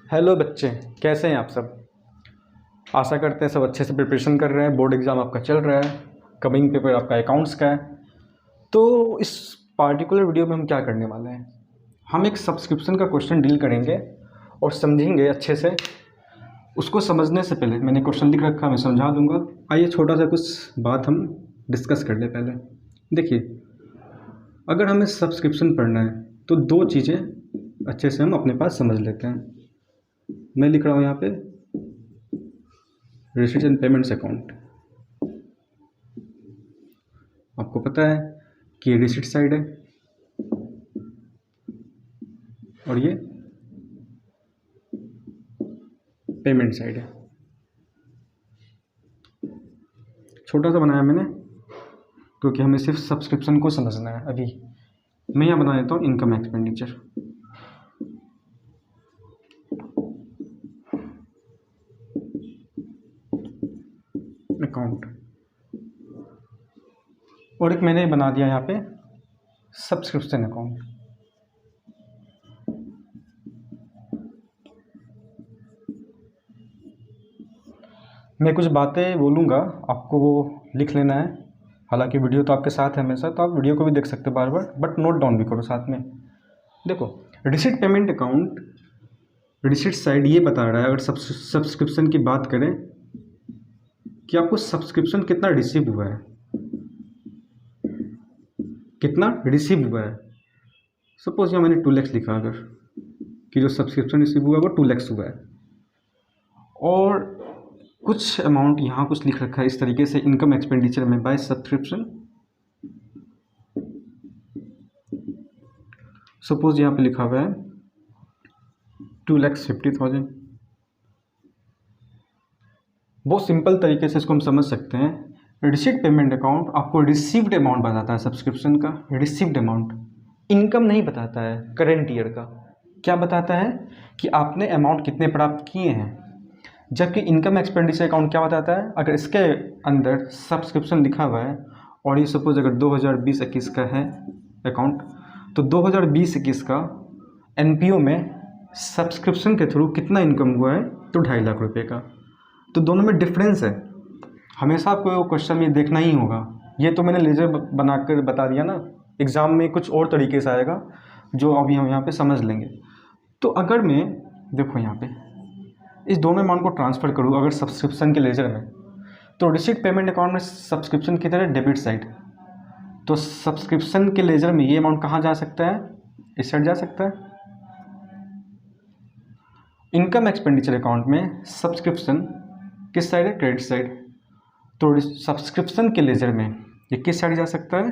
Hello बच्चे, कैसे हैं आप सब। आशा करते हैं सब अच्छे से प्रिपरेशन कर रहे हैं। बोर्ड एग्ज़ाम आपका चल रहा है, कमिंग पेपर आपका अकाउंट्स का है। तो इस पार्टिकुलर वीडियो में हम क्या करने वाले हैं, हम एक सब्सक्रिप्शन का क्वेश्चन डील करेंगे और समझेंगे अच्छे से। उसको समझने से पहले मैंने क्वेश्चन लिख रखा, मैं समझा दूंगा। आइए छोटा सा कुछ बात हम डिस्कस कर ले। पहले देखिए, अगर हमें सब्सक्रिप्शन पढ़ना है तो दो चीज़ें अच्छे से हम अपने पास समझ लेते हैं। मैं लिख रहा हूँ यहाँ पे रिसीट्स एंड पेमेंट्स अकाउंट। आपको पता है कि ये रिसीट साइड है और ये पेमेंट साइड है। छोटा सा बनाया मैंने क्योंकि हमें सिर्फ सब्सक्रिप्शन को समझना है। अभी मैं यहाँ बना देता हूँ इनकम एक्सपेंडिचर। अकाउंट और एक मैंने बना दिया यहाँ पे सब्सक्रिप्शन अकाउंट। मैं कुछ बातें बोलूँगा, आपको वो लिख लेना है। हालांकि वीडियो तो आपके साथ है हमेशा, तो आप वीडियो को भी देख सकते हो बार बार, बट नोट डाउन भी करो साथ में। देखो, receipt payment account, receipt side ये बता रहा है, अगर सब्सक्रिप्शन की बात करें कि आपको सब्सक्रिप्शन कितना रिसीव हुआ है, कितना रिसीव हुआ है। सपोज यहाँ मैंने 2 लाख लिखा, अगर कि जो सब्सक्रिप्शन रिसीव हुआ है वो 2 लाख हुआ है, और कुछ अमाउंट यहाँ कुछ लिख रखा है इस तरीके से इनकम एक्सपेंडिचर में बाय सब्सक्रिप्शन। सपोज यहाँ पे लिखा हुआ है 2,50,000। बहुत सिंपल तरीके से इसको हम समझ सकते हैं। रिसीट पेमेंट अकाउंट आपको रिसीव्ड अमाउंट बताता है, सब्सक्रिप्शन का रिसीव्ड अमाउंट, इनकम नहीं बताता है करेंट ईयर का। क्या बताता है कि आपने अमाउंट कितने प्राप्त किए हैं। जबकि इनकम एक्सपेंडिचर अकाउंट क्या बताता है, अगर इसके अंदर सब्सक्रिप्शन लिखा हुआ है और ये सपोज अगर 2020-21 का है अकाउंट, तो 2020-21 का एनपीओ में सब्सक्रिप्शन के थ्रू कितना इनकम हुआ है, तो 2.5 लाख रुपये का। तो दोनों में डिफरेंस है। हमेशा आपको वो क्वेश्चन में देखना ही होगा। ये तो मैंने लेजर बनाकर बता दिया ना, एग्ज़ाम में कुछ और तरीके से आएगा जो अभी हम यहाँ पे समझ लेंगे। तो अगर मैं देखो यहाँ पे इस दोनों अमाउंट को ट्रांसफ़र करूँ अगर सब्सक्रिप्शन के लेजर में, तो रिसीट पेमेंट अकाउंट में सब्सक्रिप्शन की तरह डेबिट साइड, तो सब्सक्रिप्शन के लेजर में ये अमाउंट कहाँ जा सकता है, इस साइड जा सकता है। इनकम एक्सपेंडिचर अकाउंट में सब्सक्रिप्शन किस साइड है, क्रेडिट साइड, तो सब्सक्रिप्शन के लेजर में ये किस साइड जा सकता है,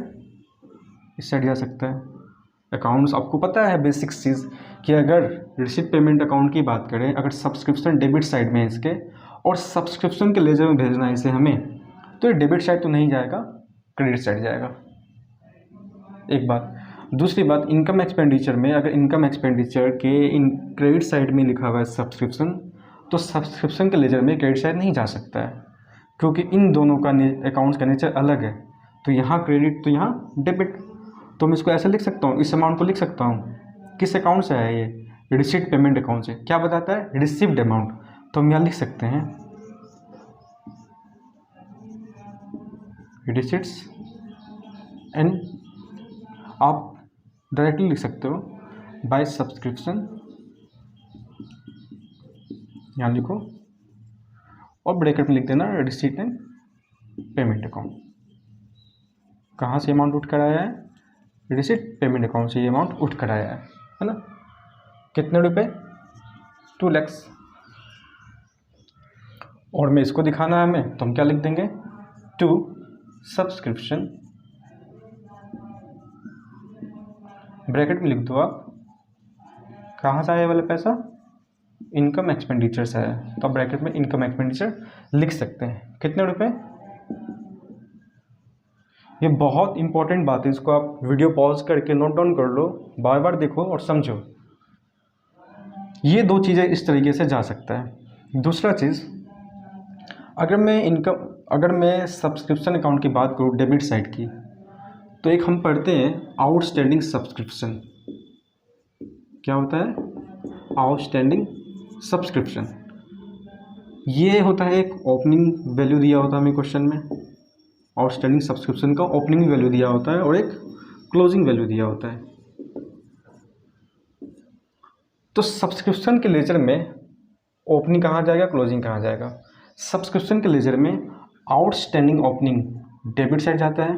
इस साइड जा सकता है। अकाउंट्स आपको पता है बेसिक चीज़ कि अगर रिसीट पेमेंट अकाउंट की बात करें, अगर सब्सक्रिप्शन डेबिट साइड में है इसके और सब्सक्रिप्शन के लेजर में भेजना है इसे हमें, तो ये डेबिट साइड तो नहीं जाएगा, क्रेडिट साइड जाएगा। एक बात। दूसरी बात, इनकम एक्सपेंडिचर में अगर इनकम एक्सपेंडिचर के इन क्रेडिट साइड में लिखा हुआ है सब्सक्रिप्शन, तो सब्सक्रिप्शन के लेजर में क्रेडिट साइड नहीं जा सकता है, क्योंकि इन दोनों का अकाउंट्स का नेचर अलग है। तो यहाँ क्रेडिट तो यहाँ डेबिट। तो मैं इसको ऐसे लिख सकता हूँ, इस अमाउंट को लिख सकता हूँ। किस अकाउंट से है ये, रिसीट पेमेंट अकाउंट से। क्या बताता है, रिसीव्ड अमाउंट। तो हम यहाँ लिख सकते हैं रिसीट्स एंड, आप डायरेक्टली लिख सकते हो बाय सब्सक्रिप्शन, यहाँ लिखो और ब्रैकेट में लिख देना रिसीट एंड पेमेंट अकाउंट। कहाँ से अमाउंट उठ कर आया है, रिसीट पेमेंट अकाउंट से ये अमाउंट उठ कर आया है ना। कितने रुपए, 2 लाख। और मैं इसको दिखाना है हमें, तो हम क्या लिख देंगे, टू सब्सक्रिप्शन, ब्रैकेट में लिख दो आप। कहाँ से आया वाला पैसा, इनकम एक्सपेंडिचर से आया, तो आप ब्रैकेट में इनकम एक्सपेंडिचर लिख सकते हैं। कितने रुपए, ये बहुत इंपॉर्टेंट बात है, इसको आप वीडियो पॉज करके नोट डाउन कर लो, बार बार देखो और समझो। ये दो चीज़ें इस तरीके से जा सकता है। दूसरा चीज़, अगर मैं सब्सक्रिप्शन अकाउंट की बात करूँ डेबिट साइड की, तो एक हम पढ़ते हैं आउटस्टैंडिंग सब्सक्रिप्शन। क्या होता है, आउटस्टैंडिंग सब्सक्रिप्शन। ये होता है एक ओपनिंग वैल्यू दिया होता है हमें क्वेश्चन में, आउटस्टैंडिंग सब्सक्रिप्शन का ओपनिंग वैल्यू दिया होता है और एक क्लोजिंग वैल्यू दिया होता है। तो सब्सक्रिप्शन के लेजर में ओपनिंग कहाँ जाएगा, क्लोजिंग कहाँ जाएगा? सब्सक्रिप्शन के लेजर में आउटस्टैंडिंग ओपनिंग डेबिट साइड जाता है,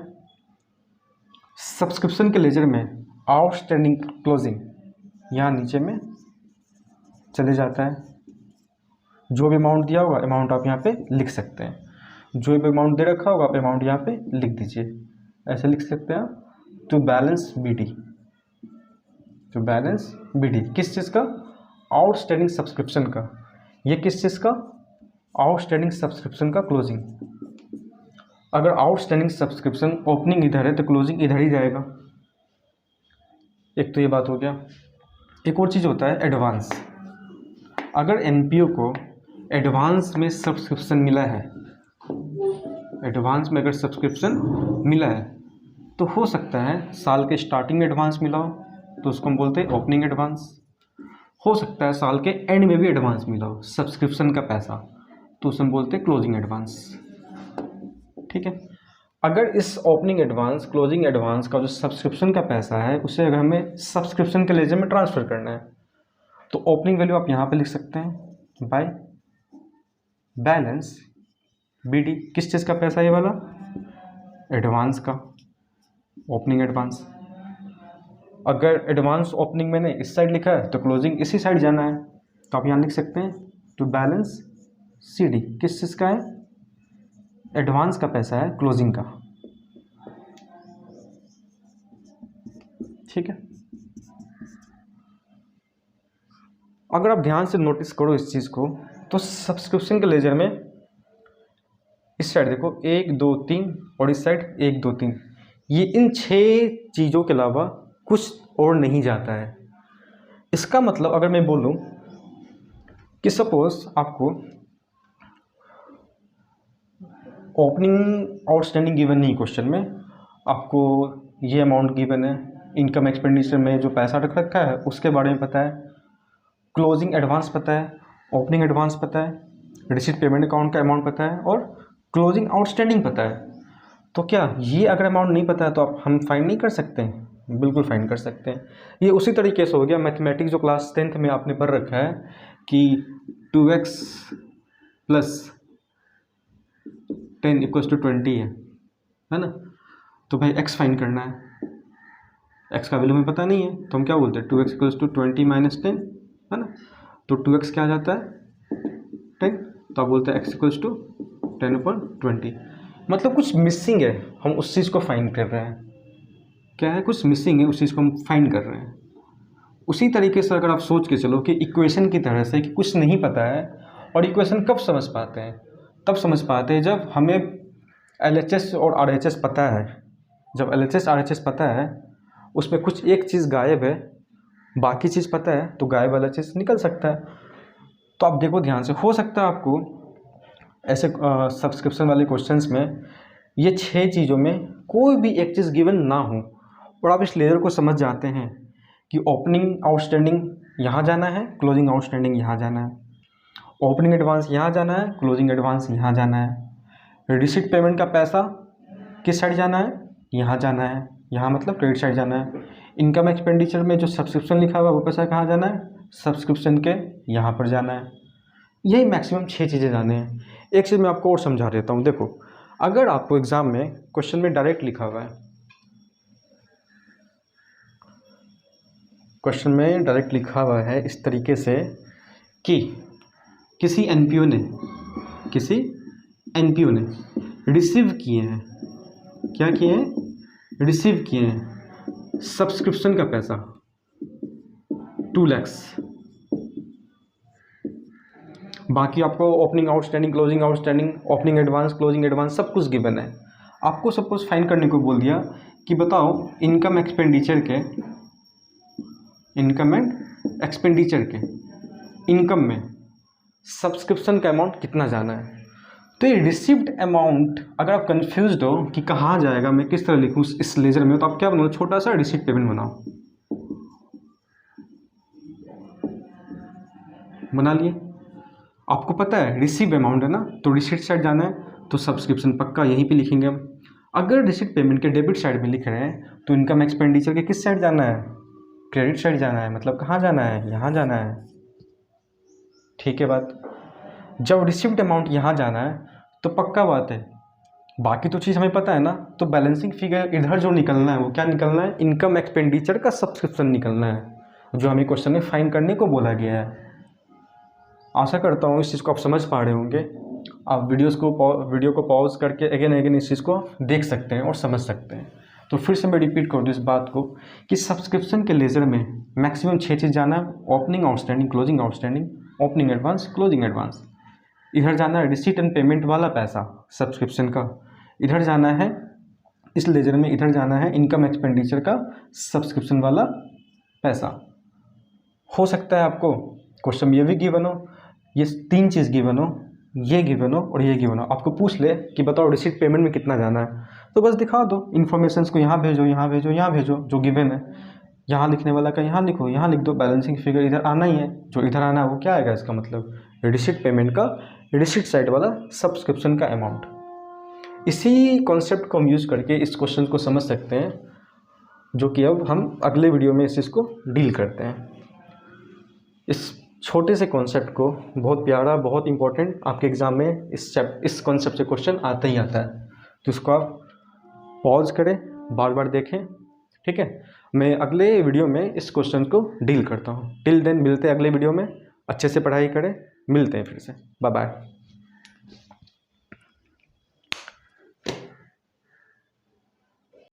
सब्सक्रिप्शन के लेजर में आउटस्टैंडिंग क्लोजिंग यहाँ नीचे में चले जाता है। जो भी अमाउंट दिया होगा अमाउंट आप यहाँ पे लिख सकते हैं, जो भी अमाउंट दे रखा होगा आप अमाउंट यहाँ पे लिख दीजिए, ऐसे लिख सकते हैं आप। To balance B D, to balance B D किस चीज़ का? आउटस्टैंडिंग सब्सक्रिप्शन का। ये किस चीज़ का? आउटस्टैंडिंग सब्सक्रिप्शन का क्लोजिंग। अगर आउटस्टैंडिंग सब्सक्रिप्शन ओपनिंग इधर है तो क्लोजिंग इधर ही जाएगा। एक तो ये बात हो गया। एक और चीज़ होता है एडवांस। अगर एनपीओ को एडवांस में सब्सक्रिप्शन मिला है, एडवांस में अगर सब्सक्रिप्शन मिला है तो हो सकता है साल के स्टार्टिंग में एडवांस मिला हो तो उसको हम बोलते हैं ओपनिंग एडवांस। हो सकता है साल के एंड में भी एडवांस मिला हो सब्सक्रिप्शन का पैसा तो उसे हम बोलते हैं क्लोजिंग एडवांस। ठीक है। अगर इस ओपनिंग एडवांस क्लोजिंग एडवांस का जो सब्सक्रिप्शन का पैसा है उसे अगर हमें सब्सक्रिप्शन के लेजर में ट्रांसफ़र करना है तो ओपनिंग वैल्यू आप यहाँ पे लिख सकते हैं बाय बैलेंस बी डी। किस चीज़ का पैसा ये वाला? एडवांस का, ओपनिंग एडवांस। अगर एडवांस ओपनिंग मैंने इस साइड लिखा है तो क्लोजिंग इसी साइड जाना है तो आप यहाँ लिख सकते हैं टू बैलेंस सी डी। किस चीज़ का है? एडवांस का पैसा है क्लोजिंग का। ठीक है। अगर आप ध्यान से नोटिस करो इस चीज़ को तो सब्सक्रिप्शन के लेजर में इस साइड देखो 1 2 3 और इस साइड 1 2 3, ये इन 6 चीज़ों के अलावा कुछ और नहीं जाता है। इसका मतलब अगर मैं बोलूं कि सपोज आपको ओपनिंग आउटस्टैंडिंग गिवन नहीं, क्वेश्चन में आपको ये अमाउंट गिवन है, इनकम एक्सपेंडिचर में जो पैसा रख रखा है उसके बारे में पता है, क्लोजिंग एडवांस पता है, ओपनिंग एडवांस पता है, रिसीट पेमेंट अकाउंट का अमाउंट पता है और क्लोजिंग आउटस्टैंडिंग पता है। तो क्या ये अगर अमाउंट नहीं पता है तो आप हम फाइंड नहीं कर सकते हैं? बिल्कुल फाइंड कर सकते हैं। ये उसी तरीके से हो गया मैथमेटिक्स जो क्लास 10th में आपने पढ़ रखा है कि 2x + 10 = 20 है ना। तो भाई x फाइंड करना है, x का वैल्यू हमें पता नहीं है तो हम क्या बोलते हैं 2x = 20 - 10 है ना। तो 2x क्या आ जाता है 10, तो आप बोलते हैं x = 10/20। मतलब कुछ मिसिंग है, हम उस चीज़ को फाइंड कर रहे हैं। क्या है? कुछ मिसिंग है, उस चीज़ को हम फाइंड कर रहे हैं। उसी तरीके से अगर आप सोच के चलो कि इक्वेशन की तरह से कि कुछ नहीं पता है, और इक्वेशन कब समझ पाते हैं? तब समझ पाते हैं जब हमें LHS और RHS पता है। जब LHS RHS पता है उसमें कुछ एक चीज़ गायब है, बाकी चीज़ पता है तो गायब वाला चीज़ निकल सकता है। तो आप देखो ध्यान से, हो सकता है आपको ऐसे सब्सक्रिप्शन वाले क्वेश्चंस में ये 6 चीज़ों में कोई भी एक चीज़ गिवन ना हो और आप इस लेयर को समझ जाते हैं कि ओपनिंग आउटस्टैंडिंग यहाँ जाना है, क्लोजिंग आउटस्टैंडिंग यहाँ जाना है, ओपनिंग एडवांस यहाँ जाना है, क्लोजिंग एडवांस यहाँ जाना है, रिसीट पेमेंट का पैसा किस साइड जाना है? यहाँ जाना है, यहाँ मतलब क्रेडिट साइड जाना है। इनकम एक्सपेंडिचर में जो सब्सक्रिप्शन लिखा हुआ है वो पैसा कहाँ जाना है? सब्सक्रिप्शन के यहाँ पर जाना है। यही मैक्सिमम 6 चीज़ें जाने हैं। एक चीज़ मैं आपको और समझा देता हूँ। देखो, अगर आपको एग्ज़ाम में क्वेश्चन में डायरेक्ट लिखा हुआ है, क्वेश्चन में डायरेक्ट लिखा हुआ है इस तरीके से कि किसी एनपीओ ने रिसीव किए हैं, क्या किए हैं? रिसीव किए हैं सब्सक्रिप्शन का पैसा 2 लाख। बाकी आपको opening outstanding, closing outstanding, opening advance, closing advance सब कुछ गिवन है। आपको सपोज फाइंड करने को बोल दिया कि बताओ इनकम एक्सपेंडिचर के, इनकम एंड एक्सपेंडिचर के इनकम में सब्सक्रिप्शन का अमाउंट कितना जाना है। तो ये रिसीव्ड अमाउंट, अगर आप कंफ्यूज्ड हो कि कहाँ जाएगा, मैं किस तरह लिखूँ इस लेजर में, तो आप क्या बनाओ, छोटा सा रिसीट पेमेंट बनाओ। बना लिए। आपको पता है रिसीव अमाउंट है ना, तो रिसीट साइड जाना है तो सब्सक्रिप्शन पक्का यहीं पे लिखेंगे हम। अगर रिसीट पेमेंट के डेबिट साइड में लिख रहे हैं तो इनकम एक्सपेंडिचर के किस साइड जाना है, क्रेडिट साइड जाना है। मतलब कहाँ जाना है, यहाँ जाना है। ठीक है बात। जब रिसीव्ड अमाउंट यहाँ जाना है तो पक्का बात है, बाकी तो चीज़ हमें पता है ना, तो बैलेंसिंग फिगर इधर जो निकलना है वो क्या निकलना है, इनकम एक्सपेंडिचर का सब्सक्रिप्शन निकलना है, जो हमें क्वेश्चन में फाइंड करने को बोला गया है। आशा करता हूँ इस चीज़ को आप समझ पा रहे होंगे। आप वीडियो को पॉज करके अगेन इस चीज़ को देख सकते हैं और समझ सकते हैं। तो फिर से मैं रिपीट कर दूँ इस बात को कि सब्सक्रिप्शन के लेजर में मैक्सिमम 6 चीज़ जाना है। Opening outstanding, closing outstanding, opening advance, closing advance. इधर जाना है रिसीट एंड पेमेंट वाला पैसा सब्सक्रिप्शन का, इधर जाना है इस लेजर में, इधर जाना है इनकम एक्सपेंडिचर का सब्सक्रिप्शन वाला पैसा। हो सकता है आपको क्वेश्चन ये भी गिवन हो, ये 3 चीज़ गिवन हो, ये गिवन हो और ये गिवन हो, आपको पूछ ले कि बताओ रिसीट पेमेंट में कितना जाना है, तो बस दिखा दो इन्फॉर्मेशंस को, यहाँ भेजो, यहाँ भेजो, यहाँ भेजो, जो गिवन है यहाँ लिखने वाला का यहाँ लिखो, यहाँ लिख दो। बैलेंसिंग फिगर इधर आना ही है, जो इधर आना है वो क्या आएगा, इसका मतलब रिसीट पेमेंट का रिसीट साइड वाला सब्सक्रिप्शन का अमाउंट। इसी कॉन्सेप्ट को हम यूज़ करके इस क्वेश्चन को समझ सकते हैं, जो कि अब हम अगले वीडियो में इस चीज़ को डील करते हैं। इस छोटे से कॉन्सेप्ट को, बहुत प्यारा, बहुत इंपॉर्टेंट, आपके एग्ज़ाम में इस कॉन्सेप्ट से क्वेश्चन आता ही आता है, तो इसको आप पॉज करें, बार बार देखें। ठीक है, मैं अगले वीडियो में इस क्वेश्चन को डील करता हूँ। टिल देन मिलते हैं अगले वीडियो में, अच्छे से पढ़ाई करें, मिलते हैं फिर से, बाय बाय।